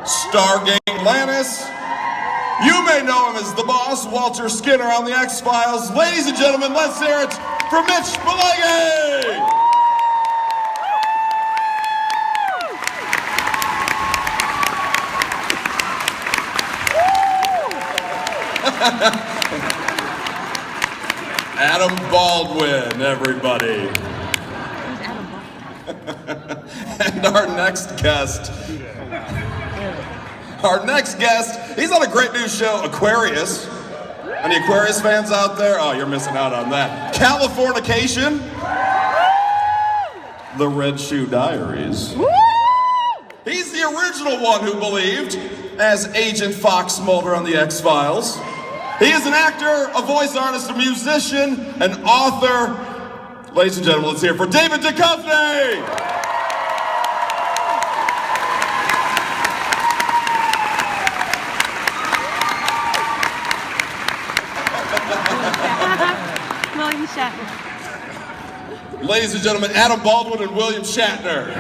Stargate Atlantis. You may know him as the boss, Walter Skinner on the X-Files. Ladies and gentlemen, let's hear it for Mitch Pileggi! Adam Baldwin, everybody. Who's Adam Baldwin? And our next guest, he's on a great new show, Aquarius. Any Aquarius fans out there? Oh, you're missing out on that. Californication. The Red Shoe Diaries. He's the original one who believed as Agent Fox Mulder on the X-Files. He is an actor, a voice artist, a musician, an author. Ladies and gentlemen, let's hear it for David Duchovny! William Shatner. Ladies and gentlemen, Adam Baldwin and William Shatner.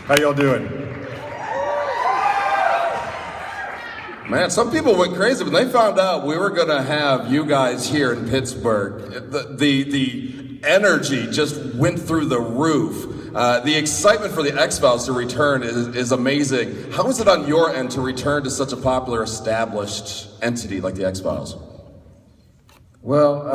How y'all doing? Man, some people went crazy when they found out we were going to have you guys here in Pittsburgh. The energy just went through the roof. The excitement for the X-Files to return is amazing. How is it on your end to return to such a popular, established entity like the X-Files? Well,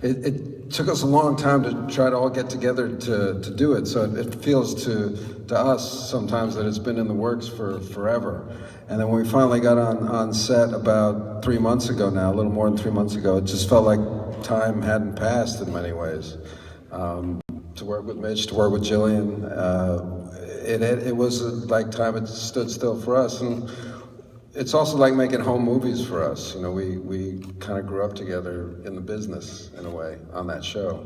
it took us a long time to try to all get together to do it. So it feels to us sometimes that it's been in the works for forever. And then when we finally got on set about 3 months ago now, a little more than 3 months ago, it just felt like time hadn't passed in many ways. To work with Mitch, to work with Jillian, it was like time had stood still for us. And it's also like making home movies for us. You know, we kind of grew up together in the business in a way on that show.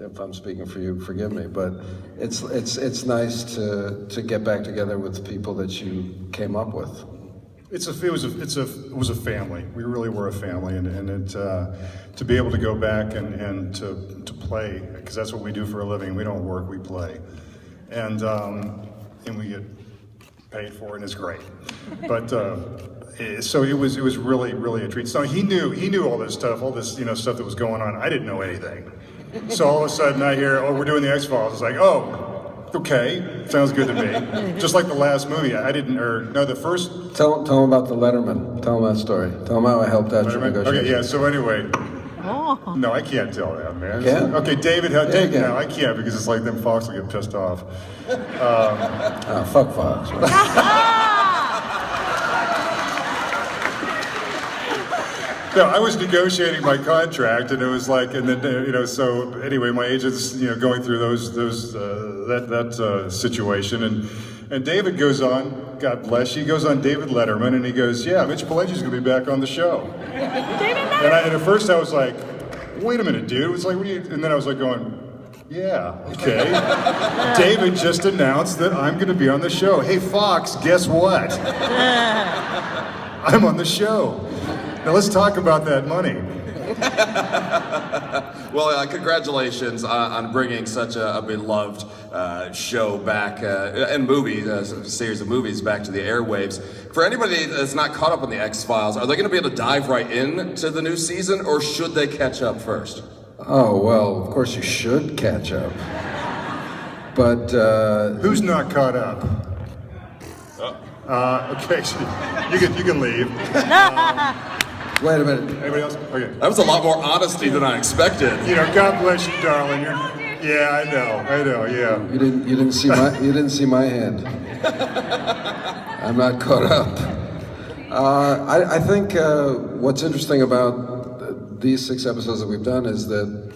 If I'm speaking for you, forgive me, but it's nice to get back together with the people that you came up with. It was a family. We really were a family, and to be able to go back and to play, because that's what we do for a living. We don't work, we play, and we get paid for it, and it's great. But so it was really a treat. So he knew all this stuff, stuff that was going on. I didn't know anything. So all of a sudden I hear, oh, we're doing the X-Files. It's like, oh, okay, sounds good to me. Just like the last movie, the first. Tell them about the Letterman. Tell them that story. Tell them how I helped out your negotiation. Okay, yeah. So anyway, no, I can't tell that, man. Can't? Okay, David, no, I can't because it's like them Fox will get pissed off. Fuck Fox. Right? No, I was negotiating my contract, and it was like, and then so anyway, my agent's going through that situation, and David goes on, God bless, he goes on David Letterman, and he goes, yeah, Mitch Pileggi's gonna be back on the show. And at first I was like, wait a minute, dude. It's like, what are you? And then I was like going, yeah, okay. David just announced that I'm gonna be on the show. Hey Fox, guess what? I'm on the show. Now let's talk about that money. Well, congratulations on bringing such a beloved show back, and a series of movies back to the airwaves. For anybody that's not caught up on the X-Files, are they going to be able to dive right into the new season, or should they catch up first? Oh, well, of course you should catch up. But, who's not caught up? Okay, you can leave. Wait a minute. Anybody else? Okay. That was a lot more honesty than I expected. God bless you, darling. Yeah, I know. Yeah. You didn't see my hand. I'm not caught up. I think what's interesting about these 6 episodes that we've done is that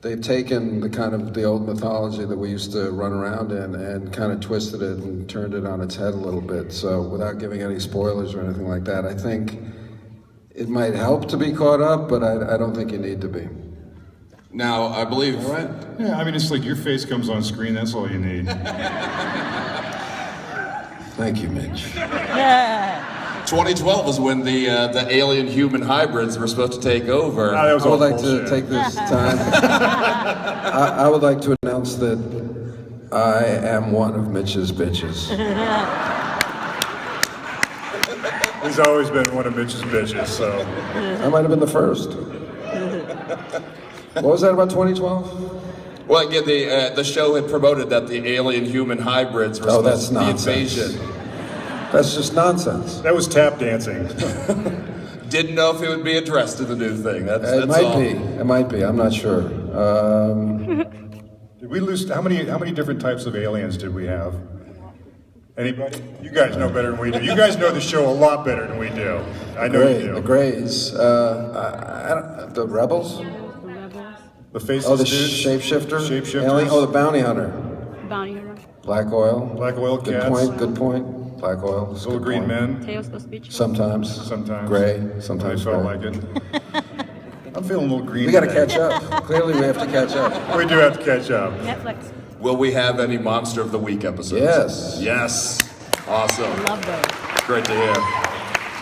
they've taken the old mythology that we used to run around in and kind of twisted it and turned it on its head a little bit. So without giving any spoilers or anything like that, I think it might help to be caught up, but I don't think you need to be. Now, I believe... All right. Yeah, I mean, it's like your face comes on screen, that's all you need. Thank you, Mitch. 2012 was when the alien-human hybrids were supposed to take over. That was I would like to take this time. I would like to announce that I am one of Mitch's bitches. He's always been one of Mitch's bitches, so. I might have been the first. What was that about 2012? Well, yeah, the show had promoted that the alien-human hybrids were supposed to be invasion. That's just nonsense. That was tap dancing. Didn't know if it would be addressed in the new thing. That's It might all. be. It might be. I'm not sure. Did we lose, how many different types of aliens did we have? Anybody? You guys know better than we do. You guys know the show a lot better than we do. I know you do. The Greys. The Rebels? The faceless Oh, the dudes? shapeshifter? Shapeshifters? Alien? Oh, the bounty hunter. Bounty hunter. Black oil. Black oil Good cats. point. Good point. Black oil. is a Little good green point. men? Tails go speech. Sometimes. Sometimes. Gray. I Sometimes felt gray. like it. I'm feeling a little green We got to today. catch up. Clearly, we have to catch up. We do have to catch up. Netflix. Will we have any Monster of the Week episodes? Yes. Yes. Awesome. Love those. Great to hear.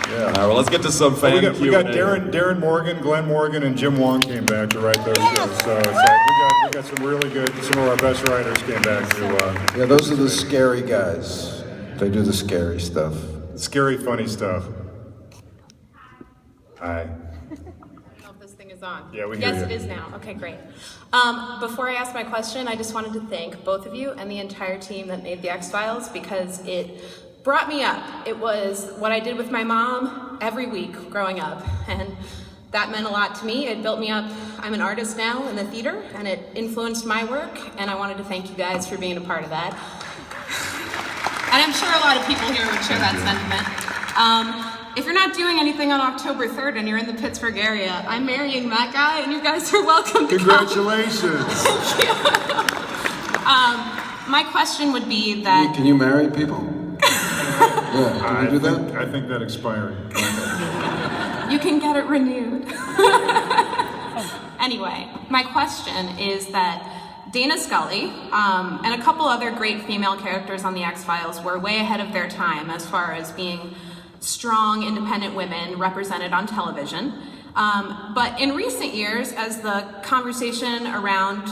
Yeah. All right, well, let's get to some fan We got Q&A. Darren Morgan, Glenn Morgan, and Jim Wong came back to write those shows. So it's like we got some really good, some of our best writers came back to Yeah, those are the scary guys. They do the scary stuff. scary, funny stuff. Hi. I don't know if this thing is on. Yeah, we hear Yes, you. it is now. Okay, great. Before I ask my question, I just wanted to thank both of you and the entire team that made the X-Files because it brought me up. It was what I did with my mom every week growing up, and that meant a lot to me. It built me up. I'm an artist now in the theater, and it influenced my work, and I wanted to thank you guys for being a part of that. And I'm sure a lot of people here would share that sentiment. If you're not doing anything on October 3rd and you're in the Pittsburgh area, I'm marrying that guy, and you guys are welcome to come. Congratulations. My question would be that Can you marry people? Yeah, can we do that? I think that expired. you can get it renewed. Anyway, my question is that Dana Scully and a couple other great female characters on the X-Files were way ahead of their time as far as being strong, independent women represented on television. But in recent years, as the conversation around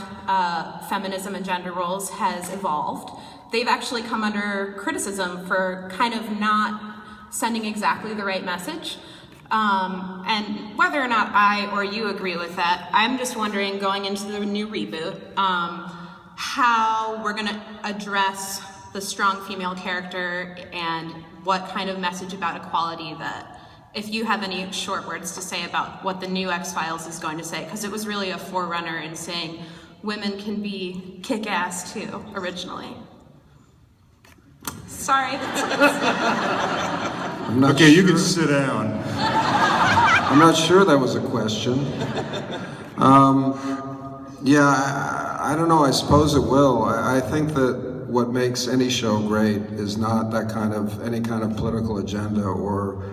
feminism and gender roles has evolved, they've actually come under criticism for kind of not sending exactly the right message. And whether or not I or you agree with that, I'm just wondering, going into the new reboot, how we're going to address the strong female character and what kind of message about equality that, if you have any short words to say about what the new X-Files is going to say, because it was really a forerunner in saying women can be kick-ass too, originally. Sorry. I'm not Okay, you sure. can sit down. I'm not sure that was a question. Yeah, I don't know. I suppose it will. I think that what makes any show great is not that any kind of political agenda or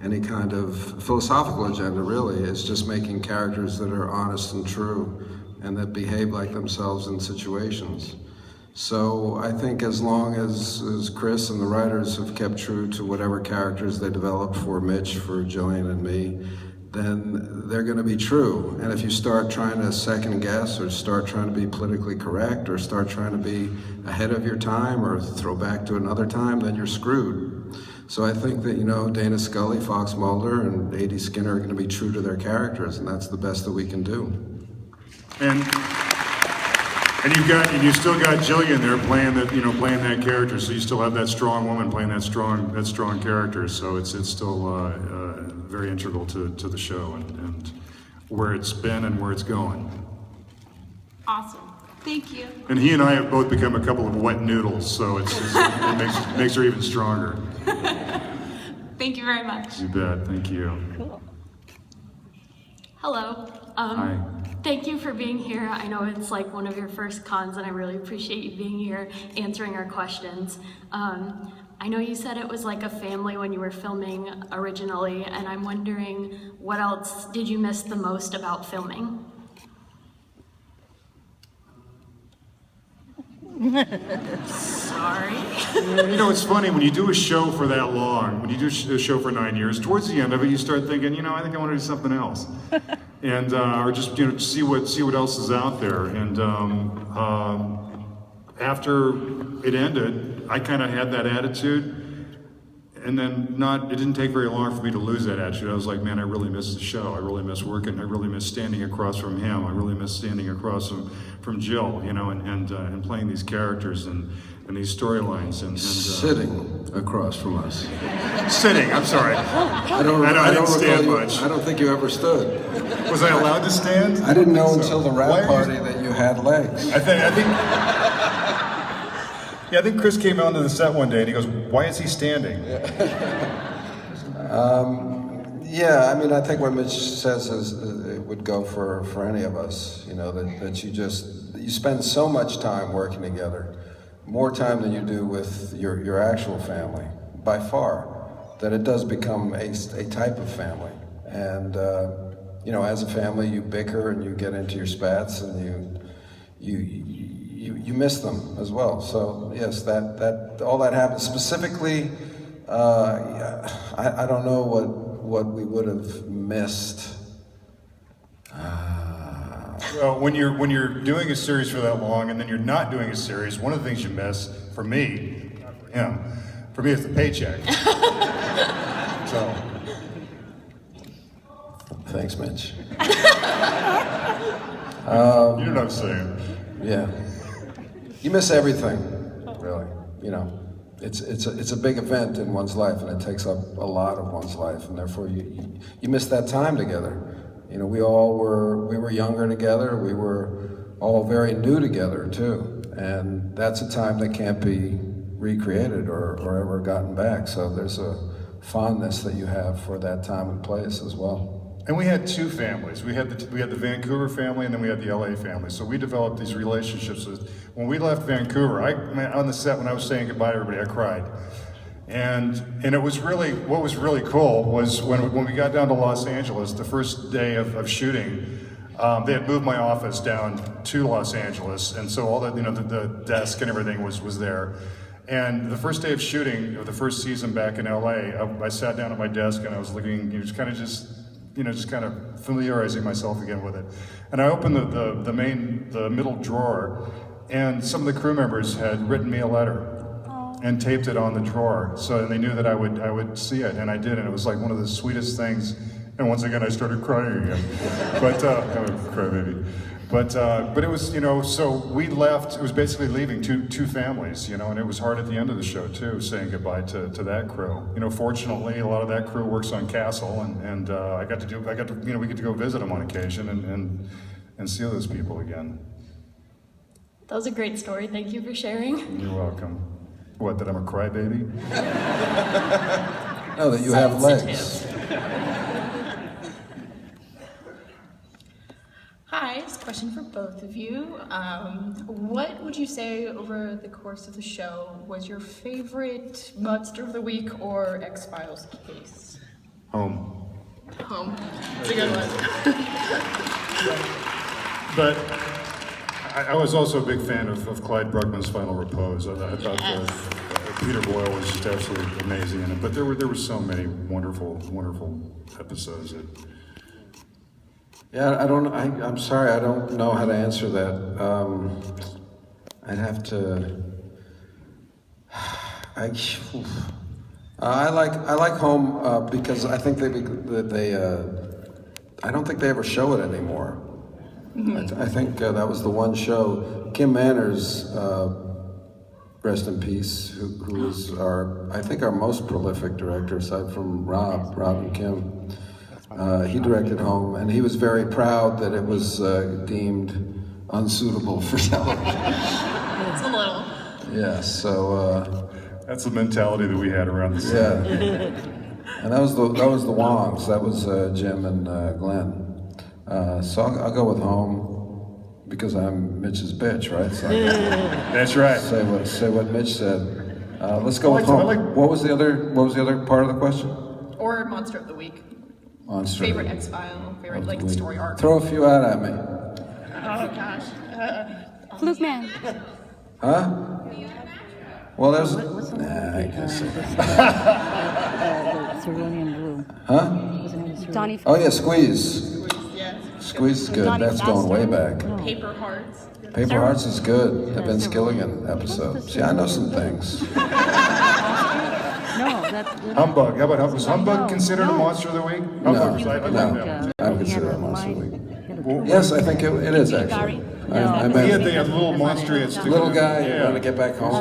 any kind of philosophical agenda, really. It's just making characters that are honest and true and that behave like themselves in situations. So I think as long as Chris and the writers have kept true to whatever characters they developed for Mitch, for Jillian and me, then they're going to be true. And if you start trying to second guess or start trying to be politically correct or start trying to be ahead of your time or throw back to another time, then you're screwed. So I think that, Dana Scully, Fox Mulder, and A.D. Skinner are going to be true to their characters, and that's the best that we can do. And you still got Jillian there playing that character. So you still have that strong woman playing that strong character. So it's still very integral to the show and where it's been and where it's going. Awesome. Thank you. And he and I have both become a couple of wet noodles, so it makes her even stronger. Thank you very much. You bet. Thank you. Cool. Hello. Hi. Thank you for being here. I know it's like one of your first cons, and I really appreciate you being here, answering our questions. I know you said it was like a family when you were filming originally, and I'm wondering, what else did you miss the most about filming? Sorry. It's funny, when you do a show for that long, when you do a show for 9 years, towards the end of it, you start thinking, I think I want to do something else. And, or just, see what else is out there. And after it ended, I kind of had that attitude. And then it didn't take very long for me to lose that attitude. I was like, man, I really miss the show. I really miss working. I really miss standing across from him. I really miss standing across from Jill, you know, and playing these characters and these storylines. And Sitting across from us. Sitting, I'm sorry. I didn't stand much. I don't think you ever stood. Was I allowed to stand? I didn't know until the rap party that you had legs. I think Chris came onto the set one day and he goes, "Why is he standing?" Yeah, I mean, I think what Mitch says is it would go for any of us. You know, that you spend so much time working together, more time than you do with your actual family, by far, that it does become a type of family. And you know, as a family, you bicker and you get into your spats and you miss them as well. So yes, that all that happens. Specifically, I don't know what we would have missed. Well, when you're doing a series for that long and then you're not doing a series, one of the things you miss, for me, is the paycheck. So. Thanks, Mitch. You know what I'm saying? Yeah. You miss everything, really. You know, it's a big event in one's life, and it takes up a lot of one's life, and therefore you miss that time together. You know, we were younger together. We were all very new together too, and that's a time that can't be recreated or ever gotten back. So there's a fondness that you have for that time and place as well. And we had two families. We had the Vancouver family, and then we had the LA family. So we developed these relationships. When we left Vancouver, on the set when I was saying goodbye to everybody, I cried. And it was really, what was really cool was when we got down to Los Angeles, the first day of shooting, they had moved my office down to Los Angeles, and so all the the desk and everything was there. And the first day of shooting of the first season back in LA, I sat down at my desk and I was looking, just kind of familiarizing myself again with it. And I opened the middle drawer, and some of the crew members had written me a letter and taped it on the drawer, so they knew that I would see it, and I did, and it was like one of the sweetest things. And once again, I started crying again. But I'm a crybaby. But it was, so we left. It was basically leaving two families, and it was hard at the end of the show too, saying goodbye to that crew. Fortunately, a lot of that crew works on Castle, and we get to go visit them on occasion and see those people again. That was a great story. Thank you for sharing. You're welcome. What, that I'm a crybaby? No, that you have legs. Hi, this question for both of you. What would you say over the course of the show was your favorite Monster of the Week or X-Files case? Home. Home. That's a good one. But I was also a big fan of Clyde Bruckman's Final Repose. I thought Peter Boyle was just absolutely amazing in it. But there were so many wonderful episodes. Yeah, I'm sorry, I don't know how to answer that. I'd have to. I like Home because I think I don't think they ever show it anymore. I think that was the one show. Kim Manners, rest in peace, who was our most prolific director aside from Rob and Kim. He directed Home, and he was very proud that it was deemed unsuitable for television. It's a little. Yeah, so. That's the mentality that we had around the set. Yeah, and that was the Wongs. That was Jim and Glenn. So I'll go with Home because I'm Mitch's bitch, right? So that's right. Say what Mitch said. Let's go with Home. What was the other part of the question? Or Monster of the Week. Monster. Favorite X-File, favorite story arc. Throw a few out at me. Oh gosh. Fluke Man. Huh? Well, there's. Nah, I can't say that. Cerulean Blue. Huh? Donnie. Oh yeah, Squeeze. Yeah. Squeeze is good. That's going way back. Paper Hearts. Paper Hearts is good. The Ben Skilligan episode. See, I know some things. Humbug. How about was Humbug considered a monster of the week? Humbug was like, No, I would consider it a monster of the week. Yes, I think it is actually. I he had the little monster. Little guy trying to get back home.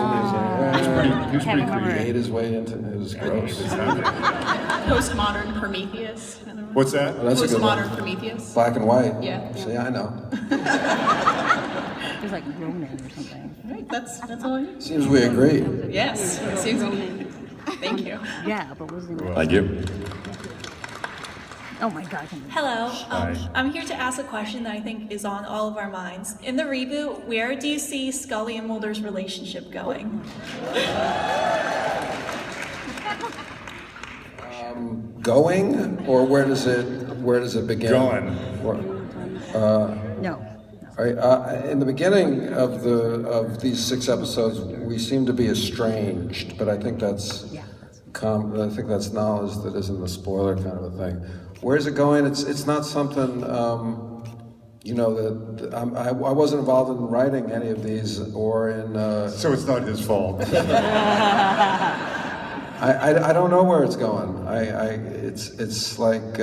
He was pretty He creepy. ate his way into it. It was gross. Postmodern Prometheus. What's that? Well, that's a good one. Postmodern Prometheus. Black and white. Yeah. See, I know. There's like Roman or something. All right, that's all I need. Seems we agree. Yes, seems Thank you. Yeah, but wasn't it? Thank you. Oh my God. Hello. Hi. I'm here to ask a question that I think is on all of our minds. In the reboot, where do you see Scully and Mulder's relationship going? Going, or where does it begin? Going. No. In the beginning of these 6 episodes, we seem to be estranged, but I think that's knowledge that isn't a spoiler kind of a thing. Where's it going? It's not something that I wasn't involved in writing any of these or in. So it's not his fault. I don't know where it's going. It's like.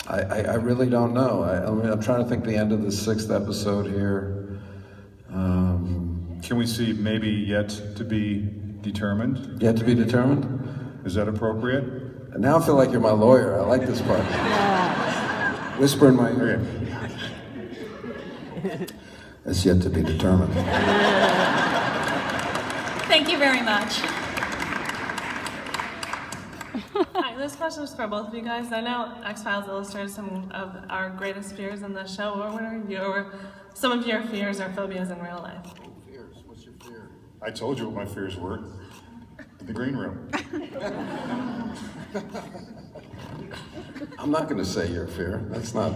I really don't know. I'm trying to think the end of the 6th episode here. Can we see maybe yet to be determined? Yet to be determined? Is that appropriate? And now I feel like you're my lawyer. I like this part. Whisper in my ear. Okay. It's yet to be determined. Thank you very much. Hi, this question is for both of you guys. I know X-Files illustrated some of our greatest fears in the show. What are some of your fears or phobias in real life? Fears? What's your fear? I told you what my fears were. In the green room. I'm not going to say your fear. That's not.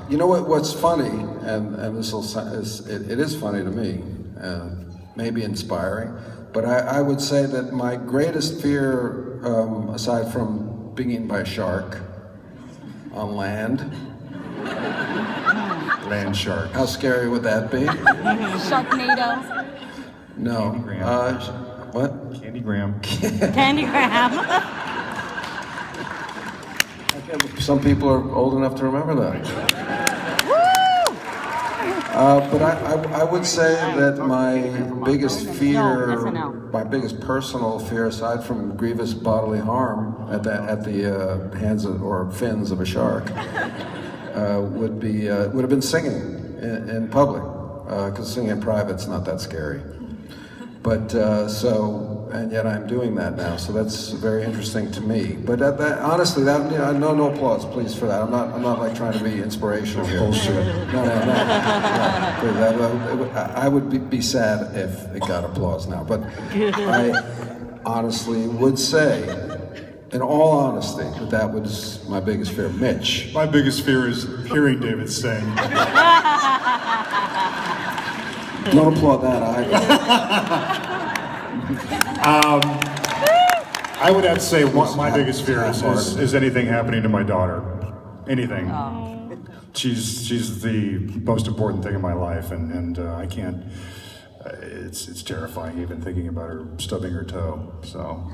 You know what's funny, and this it is funny to me, maybe inspiring. But I would say that my greatest fear, aside from being eaten by a shark on land. Land shark. How scary would that be? Sharknado. No. What? Candy Graham. Candy Graham. Some people are old enough to remember that. But I would say that my biggest fear, my biggest personal fear, aside from grievous bodily harm at the hands of, or fins of a shark, would have been singing in public, because singing in private's not that scary. But and yet I'm doing that now, so that's very interesting to me. But honestly, no applause, please, for that. I'm not like trying to be inspirational here. Bullshit. No. I would be sad if it got applause now. But I honestly would say, in all honesty, that was my biggest fear. Mitch. My biggest fear is hearing David sing. Don't applaud that either. I would have to say my biggest fear is anything happening to my daughter. Anything. She's the most important thing in my life, and I can't. It's terrifying even thinking about her stubbing her toe. So.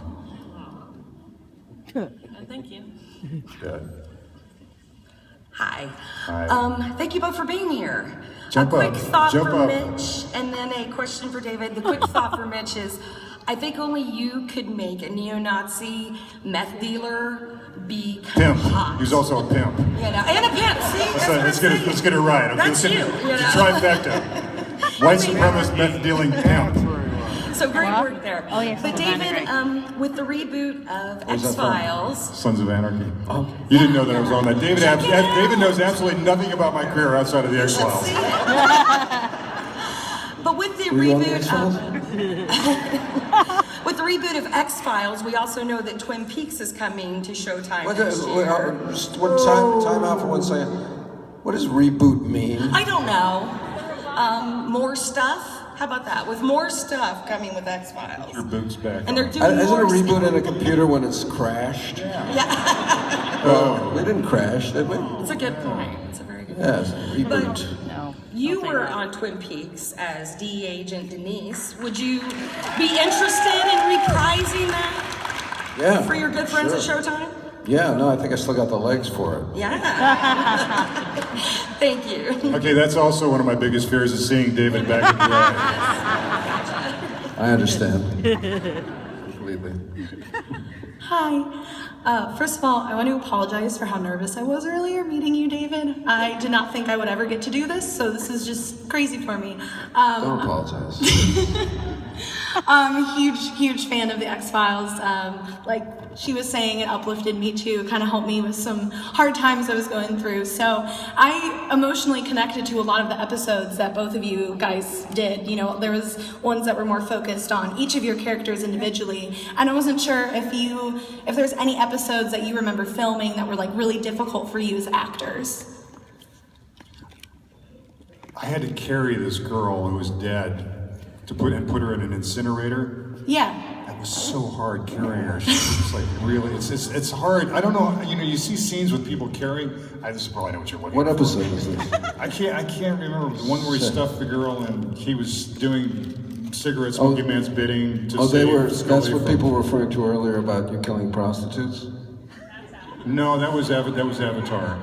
Thank you. Good. Hi. Hi. Thank you both for being here. Jump a quick up. thought Jump for up. Mitch, and then a question for David. The quick thought for Mitch is, I think only you could make a neo-Nazi meth dealer be Pimp. hot. He's also a pimp. You know, and a pimp. See, that's what I'm Let's saying. get it right. Okay, That's let's you. get You it. It's a know? trifecta. White supremacist meth dealing pimp. So great work there. Oh, yes, But Savannah, David, great. with the reboot of Where's that from? X-Files, Sons of Anarchy. Oh. You didn't know that I was on that. David knows absolutely nothing about my career outside of the let's X-Files. see it. But with the Were you on the reboot X-Files? with the reboot of X-Files, we also know that Twin Peaks is coming to Showtime Wait, this year. just time out for 1 second. What does reboot mean? I don't know. More stuff How about that? With more stuff coming with X-Files. Your boots back. And they're on. doing Isn't more a reboot stuff. in a computer when it's crashed? Yeah. We didn't crash, did we? It's a good point. It's a very good point. Yes, reboot. No. You were on Twin Peaks as DEA agent Denise. Would you be interested in reprising that Yeah. for your good friends sure. at Showtime? Yeah, no, I think I still got the legs for it. Yeah. Thank you. Okay, that's also one of my biggest fears is seeing David back in drag. I understand. Completely. Hi. First of all, I want to apologize for how nervous I was earlier meeting you, David. I did not think I would ever get to do this, so this is just crazy for me. Don't apologize. Huge fan of the X-Files. Like she was saying, it uplifted me too, kind of helped me with some hard times I was going through. So I emotionally connected to a lot of the episodes that both of you guys did. You know, there was ones that were more focused on each of your characters individually, and I wasn't sure if there's any episodes that you remember filming that were like really difficult for you as actors. I had to carry this girl who was dead to put her in an incinerator. Yeah. That was so hard carrying her. It's like really, it's hard. I don't know. You know, you see scenes with people carrying. This is probably know what you're looking. What for. episode is this? I can't remember the one where he stuffed the girl and he was doing cigarette smoking man's bidding to save that's Scully what from- people were referring to earlier about you killing prostitutes? No, that was Avatar.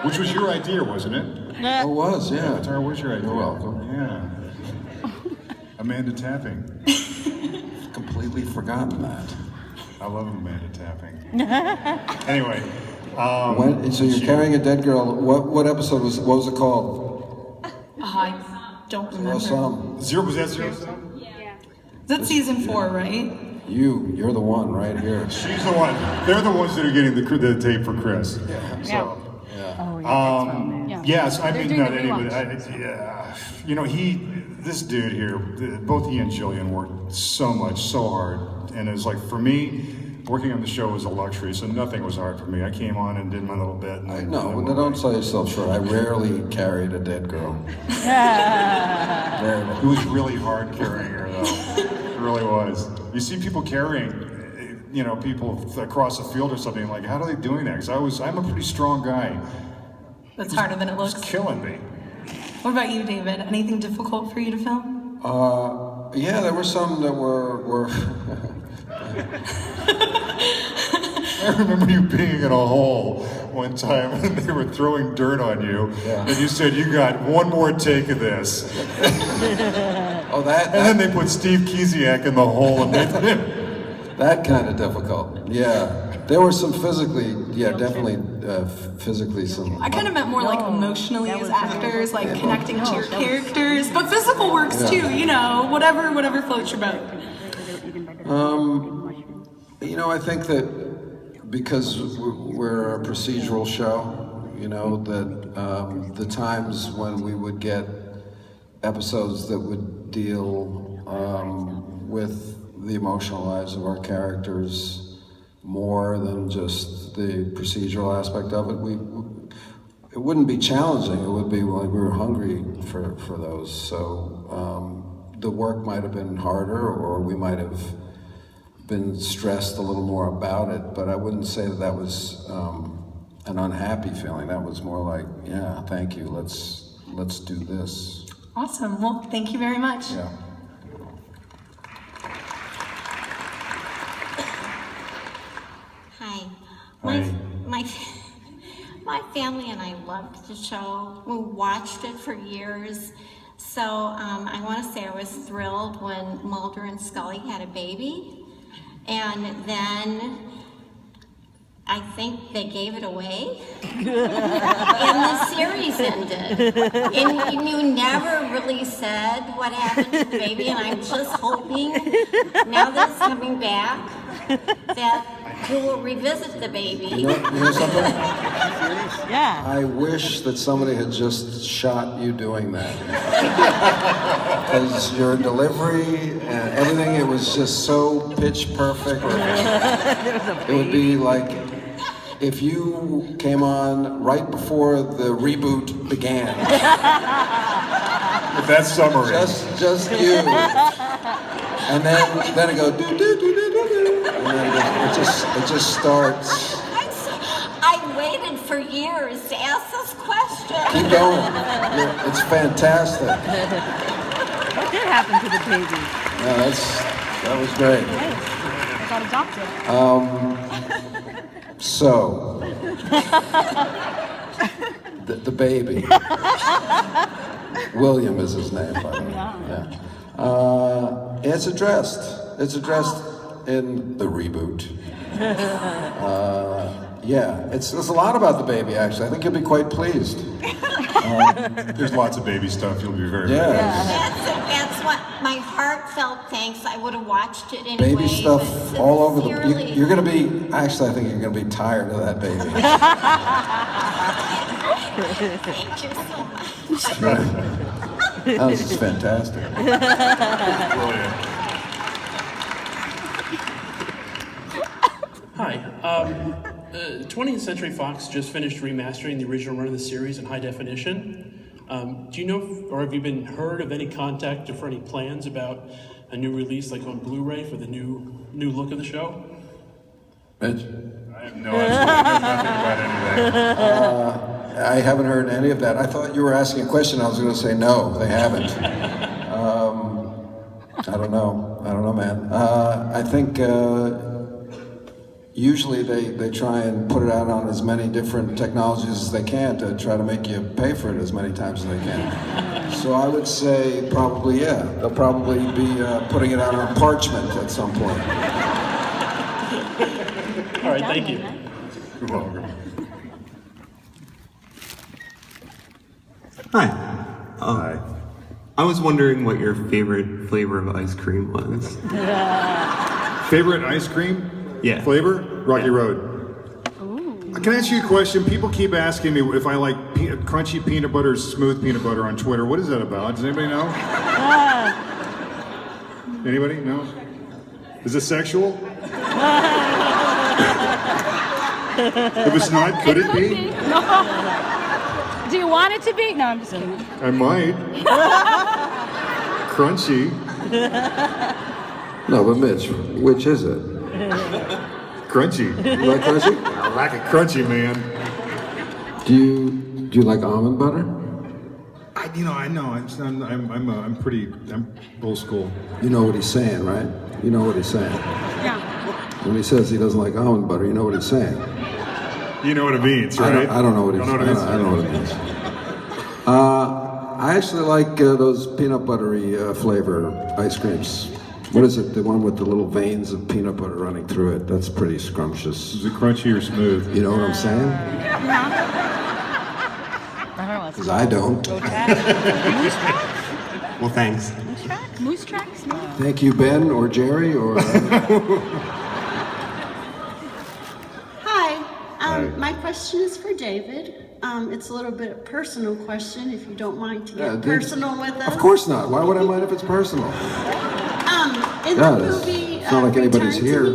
Which was your idea, wasn't it? It was, yeah. Avatar was your idea. You're welcome. Yeah. Amanda Tapping. Completely forgotten that. I love Amanda Tapping. Anyway. So you're carrying a dead girl. What episode what was it called? I don't remember. Well, Is Was that zero sum? that season 4, right? You're the one right here. She's the one. They're the ones that are getting the tape for Chris. Yeah. So, Oh, yeah. yes, I They're mean, doing not the anybody. rewatch. You know, this dude here, both he and Jillian worked so much, so hard. And it was like, for me, working on the show was a luxury, so nothing was hard for me. I came on and did my little bit. And Don't sell yourself short. I rarely carried a dead girl. It was really hard carrying her, though. It really was. You see people carrying, you know, people across the field or something, like, how are they doing that? Because I'm a pretty strong guy. That's harder than it looks. It's killing me. What about you, David? Anything difficult for you to film? Yeah, there were some that were I remember you being in a hole one time and they were throwing dirt on you, and you said, you got one more take of this. and then they put Steve Kiziak in the hole and made him. that kind of difficult. Yeah. There were some physically, definitely physically some. I kind of meant more like emotionally as actors, like connecting to your characters, but physical works too, you know, whatever floats your boat. You know, I think that because we're a procedural show, you know, that the times when we would get episodes that would deal with the emotional lives of our characters more than just the procedural aspect of it, it wouldn't be challenging. It would be like we were hungry for those. So the work might have been harder, or we might have been stressed a little more about it, but I wouldn't say that was an unhappy feeling. That was more like, yeah, thank you, let's do this. Awesome. Well, thank you very much. Yeah. Hi. Hi. My family and I loved the show. We watched it for years. So I want to say I was thrilled when Mulder and Scully had a baby. And then I think they gave it away. And the series ended. And you never really said what happened to the baby. And I'm just hoping, now that it's coming back, that you will revisit the baby. You know something? Yeah. I wish that somebody had just shot you doing that. Because your delivery and everything, it was just so pitch perfect. It would be like if you came on right before the reboot began. If that's summary. Just you. And then it goes do do do do do do. And then it just starts. I waited for years to ask this question. Keep going. It's fantastic. What did happen to the baby? Yeah, that was great. I got adopted. So, the baby. William is his name, by the way. Yeah. It's addressed. It's addressed in the reboot. Yeah, there's a lot about the baby, actually. I think you'll be quite pleased. There's lots of baby stuff. You'll be very That's what my heartfelt thanks. I would have watched it anyway. Baby stuff but all over sincerely- you're going to be, actually, I think you're going to be tired of that baby. Thank you so much. This is fantastic. Hi. 20th Century Fox just finished remastering the original run of the series in high definition. Do you know, or have you been heard of any contact or for any plans about a new release, like on Blu-ray, for the new look of the show? Mitch? I have no idea. Nothing about any of that. I haven't heard any of that. I thought you were asking a question. I was going to say no, they haven't. I don't know, man. I think usually they try and put it out on as many different technologies as they can to try to make you pay for it as many times as they can. So I would say probably, yeah. They'll probably be putting it out on parchment at some point. All right, thank you. You're welcome. Hi. Hi. I was wondering what your favorite flavor of ice cream was. Favorite ice cream? Yeah. Flavor? Rocky Road. Can I ask you a question? People keep asking me if I like crunchy peanut butter or smooth peanut butter on Twitter. What is that about? Does anybody know? Anybody? No? Is it sexual? If it's not, could it be? No. Do you want it to be? No, I'm just kidding. I might. Crunchy. No, but Mitch, which is it? Crunchy. You like crunchy? I like it crunchy, man. Do you like almond butter? I know. I'm old school. You know what he's saying, right? You know what he's saying. Yeah. When he says he doesn't like almond butter, you know what he's saying. You know what it means, right? I don't know what he's saying. I don't know what it means. I actually like those peanut buttery flavor ice creams. What is it? The one with the little veins of peanut butter running through it. That's pretty scrumptious. Is it crunchy or smooth? You know what I'm saying? Because I don't. Well, thanks. Moose tracks? No. Thank you, Ben or Jerry or. Hi. My question is for David. It's a little bit of a personal question, if you don't mind to get personal with us. Of course not. Why would I mind if it's personal? In the movie, it's not like anybody's here.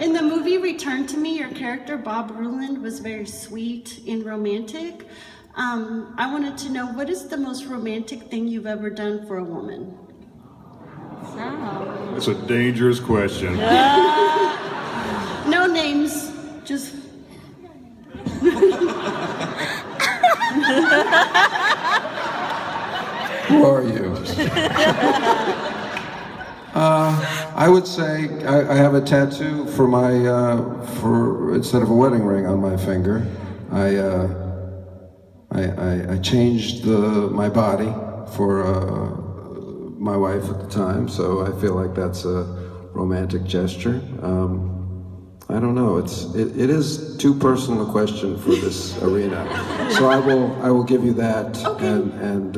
In the movie Return to Me, your character Bob Ruland was very sweet and romantic. I wanted to know, what is the most romantic thing you've ever done for a woman? That's a dangerous question. No names, just. Who are you? I would say I have a tattoo for my instead of a wedding ring on my finger. I changed my body for my wife at the time, so I feel like that's a romantic gesture. I don't know. It is too personal a question for this arena, so I will give you that, okay. and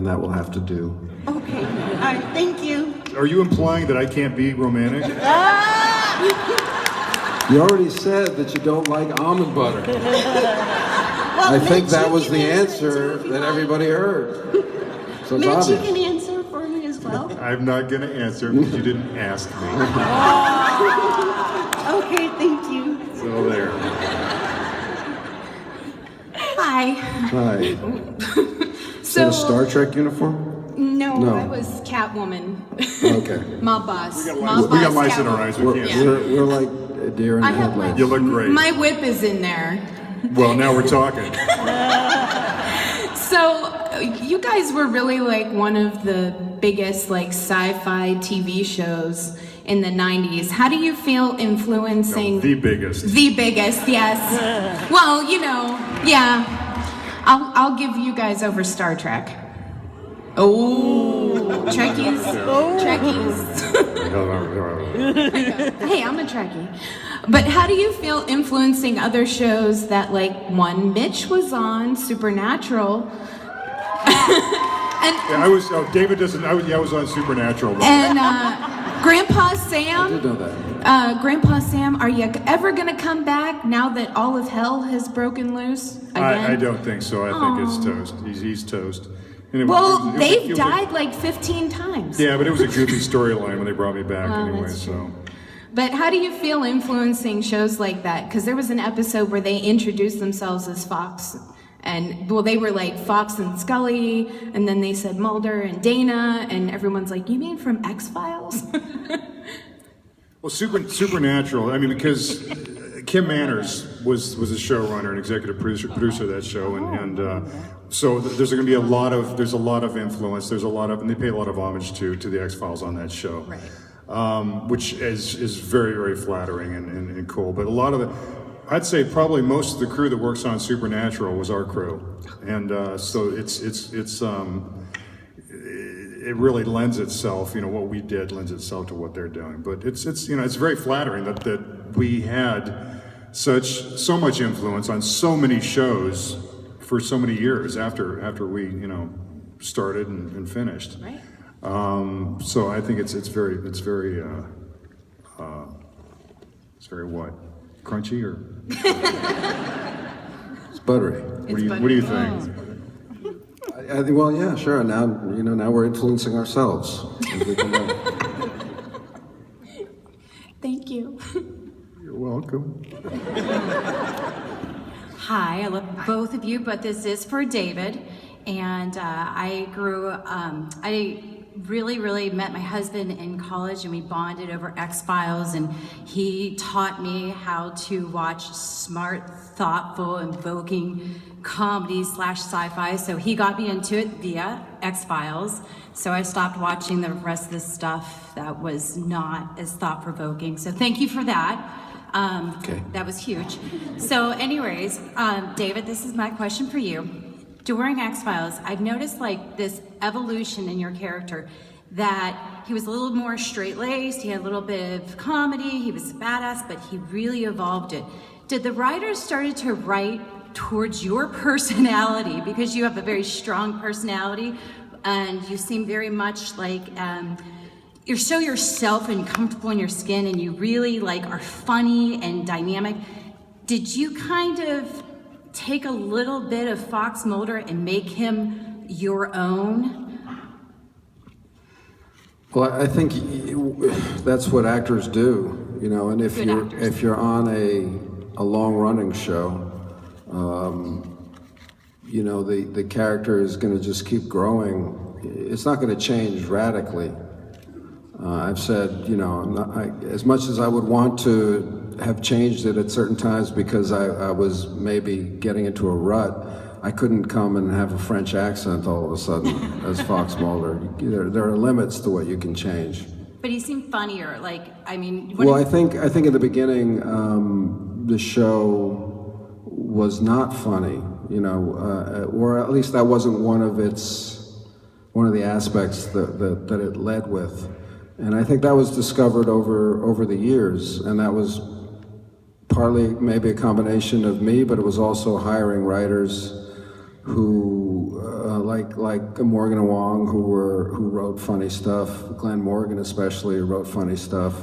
that will have to do. Okay. All right. Thank you. Are you implying that I can't be romantic? You already said that you don't like almond butter. Well, I think Mitch, that you was can the answer answer that everybody heard. So it's Mitch, obvious. you can answer for me as well. I'm not going to answer because you didn't ask me. Okay, thank you. So there. Hi. Hi. Is that a Star Trek uniform? No, No. I was Catwoman. Okay. Mob boss. We Mob got boss mice in our Catwoman. eyes. We can't. We're like a deer in the I have headlights. You look great. My whip is in there. Well, now we're talking. So you guys were really like one of the biggest like sci-fi TV shows in the 90s. How do you feel influencing The biggest. The biggest, yes. Well, you know, yeah. I'll give you guys over Star Trek. Oh, Trekkies. Trekkies. Hey, I'm a Trekkie. But how do you feel influencing other shows that, like, one Mitch was on, Supernatural? I was. Oh, David doesn't. I was on Supernatural. And Grandpa Sam. I did know that. Grandpa Sam, are you ever gonna come back now that all of hell has broken loose again? I don't think so. I think it's toast. He's toast. And Well, they've died like 15 times. Yeah, but it was a goofy storyline when they brought me back Oh, anyway. that's So. But how do you feel influencing shows like that? Because there was an episode where they introduced themselves as Fox. And, well, they were like Fox and Scully, and then they said Mulder and Dana, and everyone's like, you mean from X-Files? Well, Supernatural. I mean, because Kim Manners was a showrunner and executive producer of that show, and so there's going to be a lot of influence. There's a lot of, and they pay a lot of homage to the X-Files on that show, right? Which is very, very flattering and cool. But a lot of the, I'd say probably most of the crew that works on Supernatural was our crew, and so it really lends itself, what we did lends itself to what they're doing. But it's very flattering that we had so much influence on so many shows for so many years after we started and finished. Right. So I think it's very what? Crunchy or? It's buttery. What do you think? I think, well, yeah, sure. Now we're influencing ourselves. Thank you. You're welcome. Hi, I love both of you, but this is for David. And I really met my husband in college, and we bonded over X-Files, and he taught me how to watch smart, thoughtful, invoking comedy / sci-fi. So he got me into it via X-Files. So I stopped watching the rest of the stuff that was not as thought-provoking. So thank you for that. Okay. That was huge. So anyways, David, this is my question for you. During X-Files, I've noticed like this evolution in your character, that he was a little more straight-laced, he had a little bit of comedy, he was a badass, but he really evolved it. Did the writers started to write towards your personality, because you have a very strong personality and you seem very much like you're so yourself and comfortable in your skin, and you really like are funny and dynamic. Did you kind of take a little bit of Fox Mulder and make him your own? Well, I think that's what actors do, and if you're on a long-running show, the character is going to just keep growing. It's not going to change radically. I've said, as much as I would want to have changed it at certain times because I was maybe getting into a rut, I couldn't come and have a French accent all of a sudden as Fox Mulder. There are limits to what you can change. But he seemed funnier, I think in the beginning, the show was not funny, or at least that wasn't one of the aspects that it led with. And I think that was discovered over the years, and that was partly maybe a combination of me, but it was also hiring writers who, like Morgan Wong, who wrote funny stuff. Glenn Morgan especially wrote funny stuff.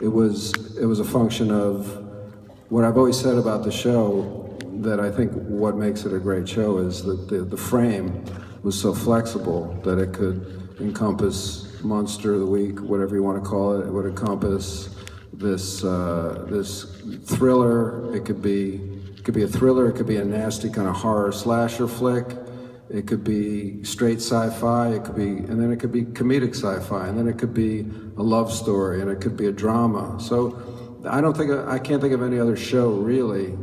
It was a function of what I've always said about the show, that I think what makes it a great show is that the frame was so flexible that it could encompass Monster of the Week, whatever you want to call it. It would encompass this thriller. It could be a thriller. It could be a nasty kind of horror slasher flick. It could be straight sci-fi, and then it could be comedic sci-fi, and then it could be a love story, and it could be a drama. So I can't think of any other show really.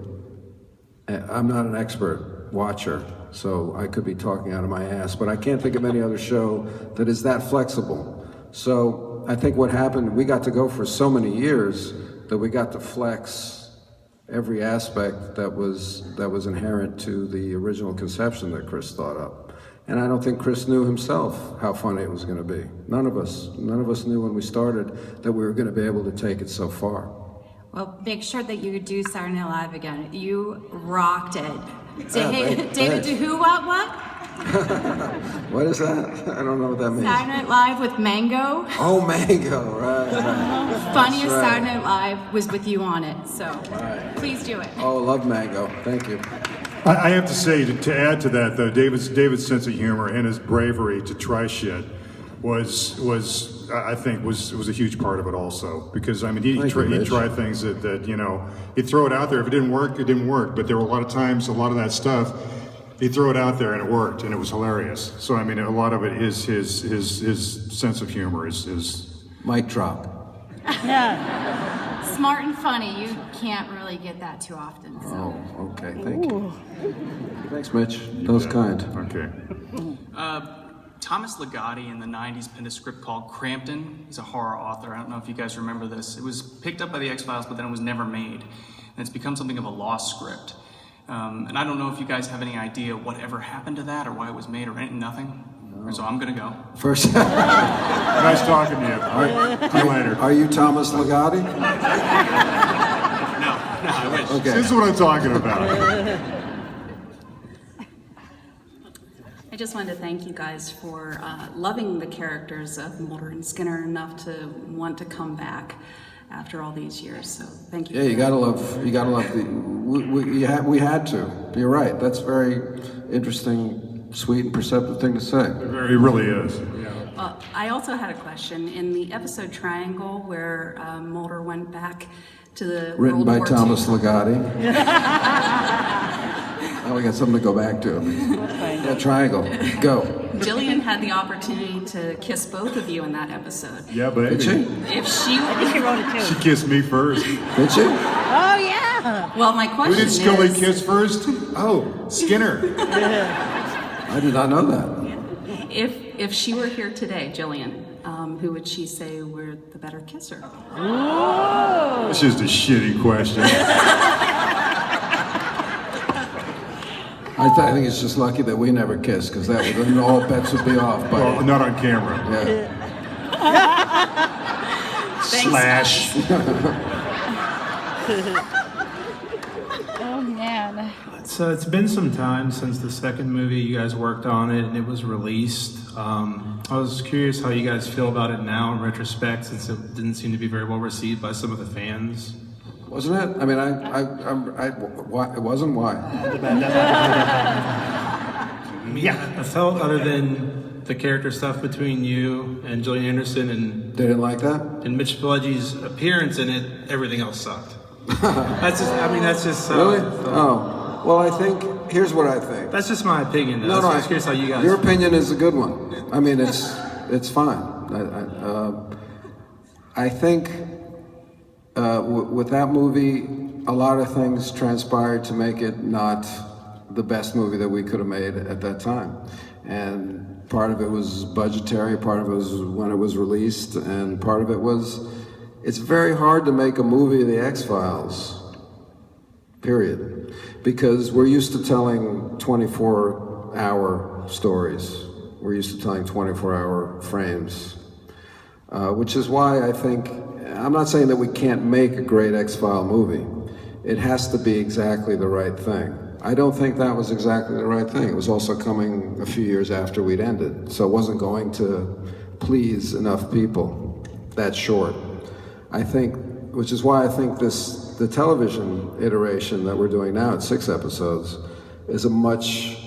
I'm not an expert watcher, so I could be talking out of my ass, but I can't think of any other show that is that flexible. So I think what happened, we got to go for so many years that we got to flex every aspect that was inherent to the original conception that Chris thought up. And I don't think Chris knew himself how funny it was going to be. None of us knew when we started that we were going to be able to take it so far. Well, make sure that you do Saturday Night Live again. You rocked it. David, do who, what? What is that? I don't know what that means. Saturday Night Live with Mango. Oh, Mango, right. Funniest right. Saturday Night Live was with you on it, so please do it. Oh, love Mango. Thank you. I have to say, to add to that, though, David's sense of humor and his bravery to try shit was a huge part of it also. Because, I mean, he'd try things that, you know, he'd throw it out there. If it didn't work, it didn't work. But there were a lot of times, a lot of that stuff, he'd throw it out there and it worked, and it was hilarious. So, I mean, a lot of it is his sense of humor is mic drop. Yeah. Smart and funny. You can't really get that too often. So. Oh, okay. Thank you. Thanks, Mitch. That was kind. Okay. Thomas Ligotti in the 90s penned a script called Crampton. He's a horror author. I don't know if you guys remember this. It was picked up by the X-Files, but then it was never made. And it's become something of a lost script. And I don't know if you guys have any idea whatever happened to that or why it was made or anything, nothing. No. So I'm gonna go. First. Nice talking to you. See you later. Are you Thomas Ligotti? No, I wish. Okay. This is what I'm talking about. I just wanted to thank you guys for loving the characters of Mulder and Skinner enough to want to come back after all these years. So thank you. Yeah, you gotta love we had to. You're right. That's very interesting, sweet, and perceptive thing to say. It really is. Yeah. I also had a question. In the episode Triangle, where Mulder went back to the Written World by War Thomas II. Ligotti. Oh, we got something to go back to. Yeah, Triangle. Go. Jillian had the opportunity to kiss both of you in that episode. Yeah, baby. Did she? If she, I think she wrote it too. She kissed me first. Did she? Oh yeah. Well, my question Who did Scully is, kiss first? Oh, Skinner. I did not know that. if she were here today, Jillian, who would she say were the better kisser? That's just a shitty question. I think it's just lucky that we never kissed, because that would then all bets would be off. But Well, not on camera. Slash. Oh man. So it's been some time since the second movie you guys worked on it and it was released. I was curious how you guys feel about it now in retrospect, since it didn't seem to be very well received by some of the fans. Wasn't it? I mean, it wasn't. Why? I felt, other than the character stuff between you and Gillian Anderson and they didn't like that, and Mitch Pileggi's appearance in it, everything else sucked. That's just really. Oh, well, I think here's what I think. That's just my opinion. Though. No, I was curious how you guys. Your opinion is a good one. I mean, it's fine. I think. With that movie, a lot of things transpired to make it not the best movie that we could have made at that time. And part of it was budgetary, part of it was when it was released, and part of it was, it's very hard to make a movie of the X-Files, period. Because we're used to telling 24-hour stories. We're used to telling 24-hour frames. Which is why I think, I'm not saying that we can't make a great X-File movie. It has to be exactly the right thing. I don't think that was exactly the right thing. It was also coming a few years after we'd ended, so it wasn't going to please enough people that short. I think, which is why I think the television iteration that we're doing now at 6 episodes is a much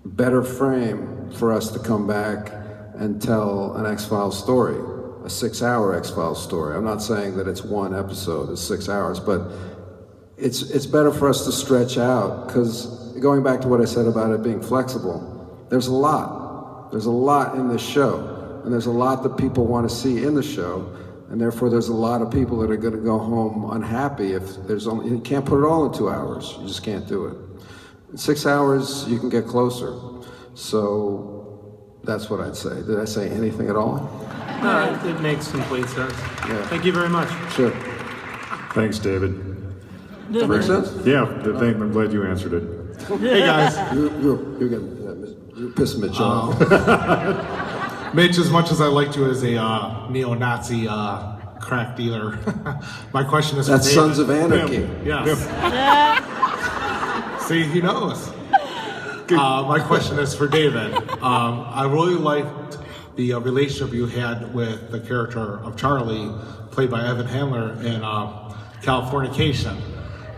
better frame for us to come back and tell an X-Files story. A 6-hour X-Files story. I'm not saying that it's one episode, it's 6 hours, but it's better for us to stretch out, because going back to what I said about it being flexible, There's a lot. There's a lot in this show, and there's a lot that people want to see in the show, and therefore there's a lot of people that are going to go home unhappy if there's only, you can't put it all in 2 hours. You just can't do it. In 6 hours, you can get closer. So that's what I'd say. Did I say anything at all? No, it makes complete sense. Yeah. Thank you very much. Sure. Thanks, David. Does that make sense? Yeah, I'm glad you answered it. Hey, guys. You're pissing Mitch off. Mitch, as much as I liked you as a neo-Nazi crack dealer, my question is That's for Sons David. of Anarchy. Yes. See, he knows. My question is for David. I really liked the relationship you had with the character of Charlie, played by Evan Handler in Californication.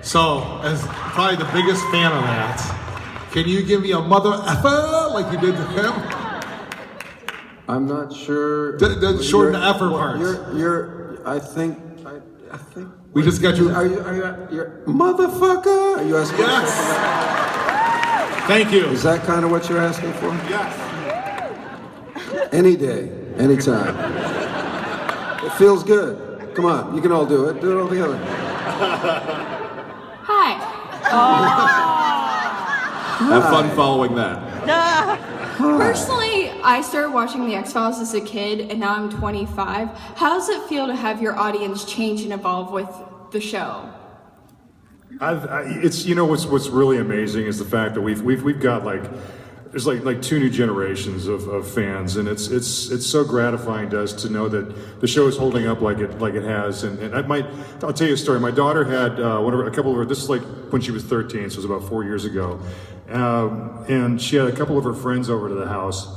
So, as probably the biggest fan of that, can you give me a mother effer like you did to him? I'm not sure. Shorten the effort part. I think. We just got you. Are you motherfucker? Are you asking? Yes. Thank you. Is that kind of what you're asking for? Yes. Any day, anytime. It feels good. Come on, you can all do it. Do it all together. Hi. Have fun following that. Personally, I started watching The X-Files as a kid, and now I'm 25. How does it feel to have your audience change and evolve with the show? It's what's really amazing is the fact that we've got there's like 2 new generations of fans, and it's so gratifying to us to know that the show is holding up like it has. And I'll tell you a story. My daughter had this is like when she was 13, so it was about 4 years ago, and she had a couple of her friends over to the house.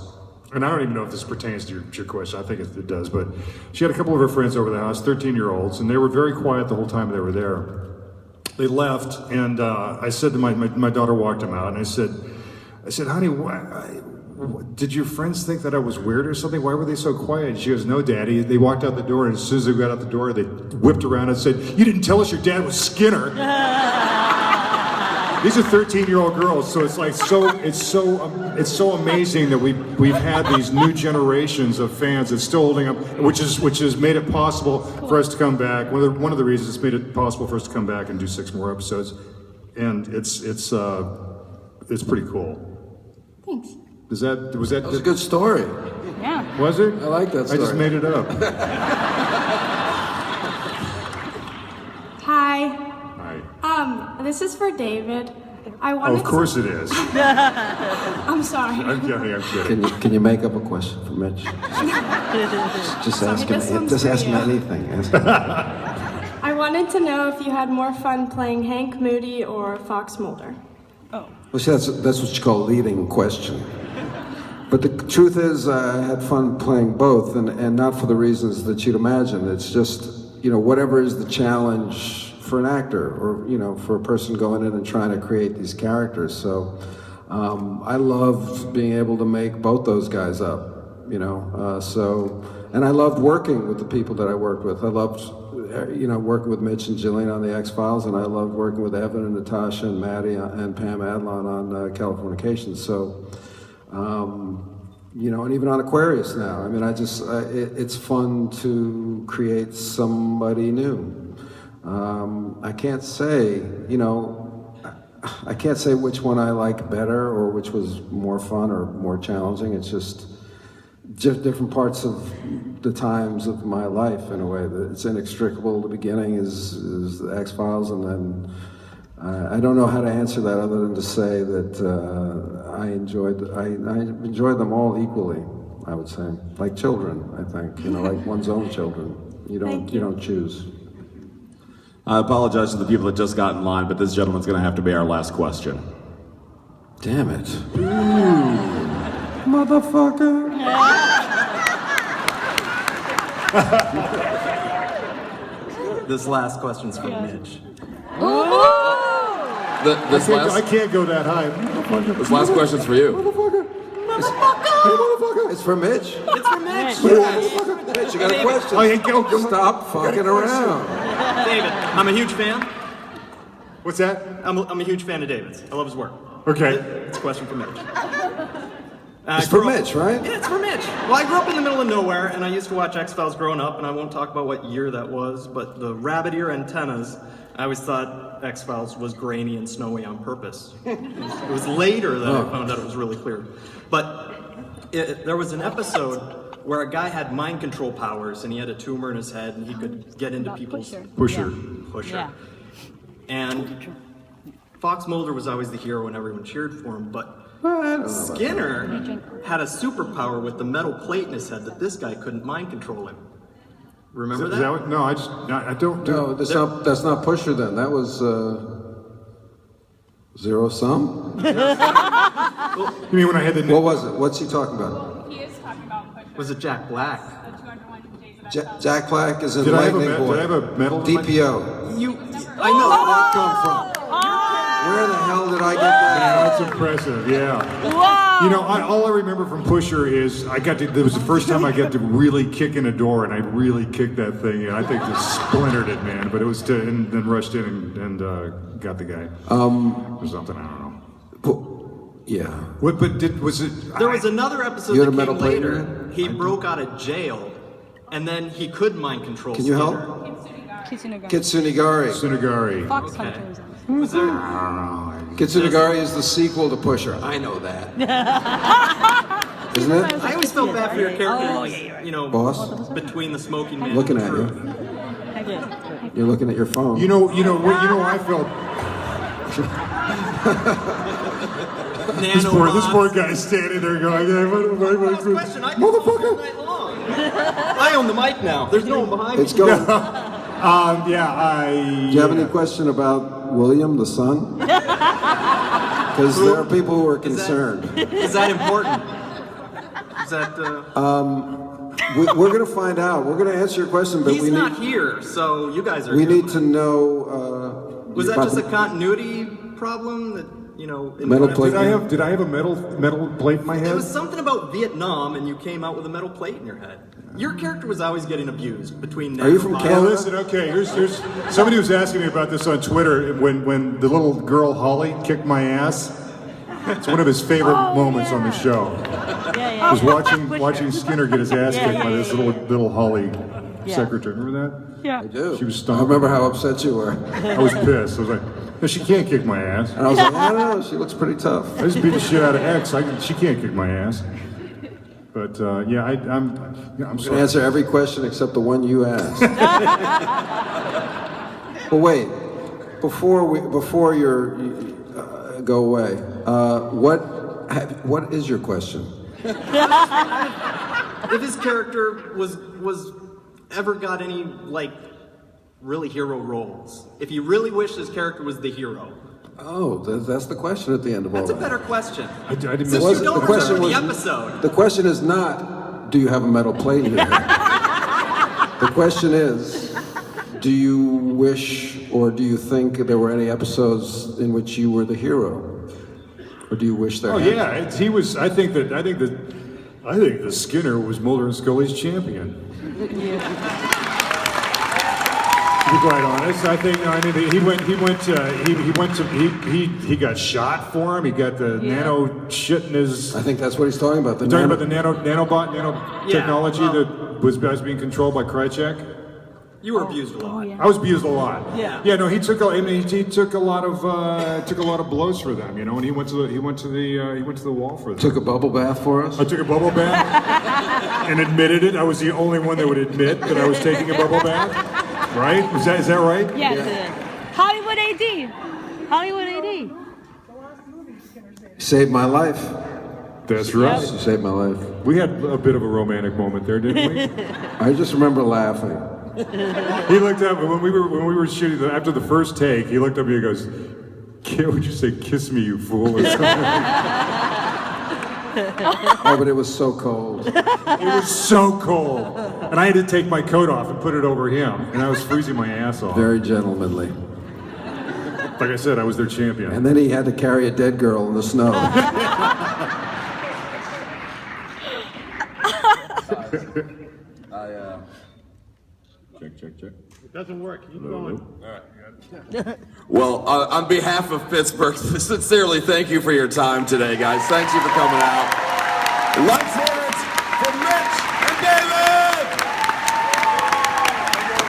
And I don't even know if this pertains to your question. I think it does, but she had a couple of her friends over the house, 13-year-olds, and they were very quiet the whole time they were there. They left, and I said to my daughter walked them out, and I said, honey, did your friends think that I was weird or something? Why were they so quiet? And she goes, no, Daddy. They walked out the door, and as soon as they got out the door, they whipped around and said, you didn't tell us your dad was Skinner. These are 13-year-old girls, so it's so amazing that we've had these new generations of fans that's still holding up, which has made it possible for us to come back. One of the reasons it's made it possible for us to come back and do 6 more episodes, and it's pretty cool. Thanks. That was a good story. Yeah. Was it? I like that story. I just made it up. Hi. Hi. This is for David. Of course it is. I'm sorry. I'm kidding. Can you make up a question for Mitch? Just ask him. Just ask him anything. I wanted to know if you had more fun playing Hank Moody or Fox Mulder. Well, see, that's what you call a leading question. But the truth is, I had fun playing both, and not for the reasons that you'd imagine. It's just, whatever is the challenge for an actor, or, for a person going in and trying to create these characters. So I loved being able to make both those guys up, and I loved working with the people that I worked with. I loved, working with Mitch and Jillian on The X-Files, and I loved working with Evan and Natasha and Maddie and Pam Adlon on Californication. So, and even on Aquarius now. I mean, it's fun to create somebody new. I can't say, I can't say which one I like better or which was more fun or more challenging. It's just different parts of the times of my life in a way. That it's inextricable. The beginning is the X-Files, and then I don't know how to answer that other than to say that I enjoyed them all equally. I would say, like children. I think like one's own children. You don't choose. I apologize to the people that just got in line, but this gentleman's going to have to be our last question. Damn it. Motherfucker. This last question's for Mitch. I can't go that high. This last question's for you. It's for Mitch. It's for Mitch. Mitch, you got a question? Stop fucking around. David, I'm a huge fan. What's that? I'm a huge fan of David's. I love his work. Okay. It's a question for Mitch. It's for Mitch, right? Yeah, it's for Mitch. Well, I grew up in the middle of nowhere, and I used to watch X-Files growing up, and I won't talk about what year that was, but the rabbit ear antennas, I always thought X-Files was grainy and snowy on purpose. It was later that I found out it was really clear. But there was an episode where a guy had mind control powers, and he had a tumor in his head, and he could get into people's... Pusher. Yeah. And Fox Mulder was always the hero, and everyone cheered for him, but Skinner had a superpower with the metal plate in his head that this guy couldn't mind control him. Remember that? No, I don't. No, that's not Pusher then. That was Zero Sum. You mean when I had the? What was it? What's he talking about? He is talking about Pusher. Was it Jack Black? Jack Black is in Did I have Lightning Boy. Did I have a medal? DPO. I know. Where did that come from? Where the hell did I get that? That's impressive. Yeah. Wow. You know, all I remember from Pusher is it was the first time I got to really kick in a door, and I really kicked that thing, and I think just splintered it, man. But it was and then rushed in and got the guy. Or something, I don't know. Yeah. What? But was it? There was another episode You had that a metal came plate later. in He broke out of jail, and then he could mind control. Can you help? Kitsunigari. Fox Okay. Hunters. Was there? Kitsunigari is the sequel to Pusher. I know that. Isn't it? I always felt bad for your character. Oh, You know, Boss? between the smoking man. Looking and at the you. truth. You're looking at your phone. You know I felt. This poor guy's standing there going, motherfucker. I own the mic now. There's no one behind me. It's going. Do you have any question about William, the son? Because there are people who are concerned. Is that important? Is that? We're going to find out. We're going to answer your question, but He's not here, so you guys are. We here. need to know. Was that just a continuity problem that you know? Metal plate. Did I have a metal plate in my head? It was something about Vietnam, and you came out with a metal plate in your head. Your character was always getting abused between. Are you from Canada? Well, listen, okay. Here's somebody was asking me about this on Twitter when the little girl Holly kicked my ass. It's one of his favorite moments on the show. Yeah. Was watching Skinner get his ass kicked by this little Holly secretary. Remember that? Yeah. I do. She was I stomping. remember how upset you were. I was pissed. I was like, no, she can't kick my ass. And I was like, I don't know. She looks pretty tough. I just beat the shit out of X. She can't kick my ass. But I'm I'm going to sorry. answer every question except the one you asked. But wait, before you go away, what is your question? If his character was ever got any like really hero roles, if you really wish his character was the hero. Oh, that's the question at the end of all That's a that. better question. I didn't Since miss you don't the question remember was the episode. The question is not, do you have a metal plate in your head? The question is, do you wish or do you think there were any episodes in which you were the hero? Or do you wish there? Oh had yeah, he was. I think that Skinner was Mulder and Scully's champion. To be quite honest, he got shot for him. He got the nano shit in his. I think that's what he's talking about. Talking about the nanotechnology that was being controlled by Krychek. You were abused a lot. I was abused a lot. Yeah. Yeah. No, he took a lot of blows for them. You know, and he went to the wall for them. Took a bubble bath for us? I took a bubble bath and admitted it. I was the only one that would admit that I was taking a bubble bath. Right? Is that right? Yes, it is. Hollywood AD. Saved my life. That's right. You saved my life. We had a bit of a romantic moment there, didn't we? I just remember laughing. He looked up when we were shooting after the first take. He looked up at me and goes, "Would you say kiss me, you fool?" Or something. Oh, but it was so cold. It was so cold, and I had to take my coat off and put it over him, and I was freezing my ass off. Very gentlemanly. Like I said, I was their champion. And then he had to carry a dead girl in the snow. Check. It doesn't work. Keep going. All right. Well, on behalf of Pittsburgh, sincerely thank you for your time today, guys. Thank you for coming out. Let's